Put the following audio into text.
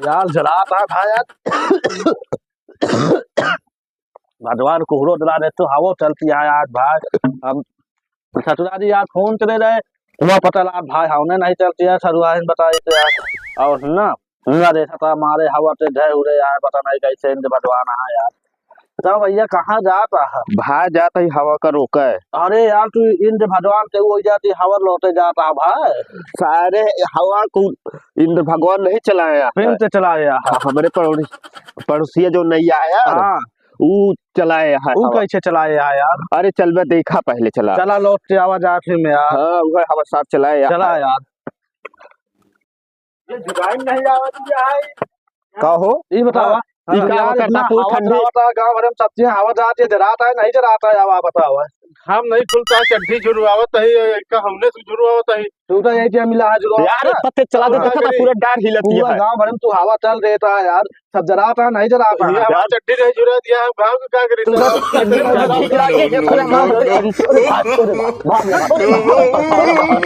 यार जलाता था यार। भगवान कोहरो जला दे तो हवा चलती है यार भाई। हम ससुरा जी यार फोन चले रहे हुआ पता लगा भाई हमने नहीं चलती है सरुआ बताई तो यार। और ना हुआ देखा था हमारे हवा से ढह उड़े यार पता नहीं कैसे इनसे भगवान है यार। बताओ भैया कहाँ जाता है? भाई जाता ही हवा का रोका है। अरे यार तू इंद्र भगवान से वो जाती हवा लौटे जाता है भाई। सारे हवा को इंद्र भगवान नहीं चलाया फिर से चलाया है। हमारे पड़ोसिया जो नहीं आया हाँ वो चलाया है। वो कैसे चलाया है यार? अरे चल मैं देखा पहले चला। चला लौट के आवाज आ फिर में यार। हाँ वो हवा साथ चलाया चला यार। ये जुगाड़ नहीं आवाज है कहो ये बताओ यार इतना गाँव भर में सब्जियां हवा जाती है जराता है नहीं जराता है आप बताओ। हम नहीं खुलता चड्ढी जुड़वावत है का हमने से जुड़वावत है तू तो यही मिला है जो यार पत्ते चला देता था पूरा डार हिलती है। गाँव भर में तू हवा चल देता है यार सब जराता है नहीं जराता है। हमारा चड्ढी नहीं जुड़ा दिया हम गाँव का क्या करें।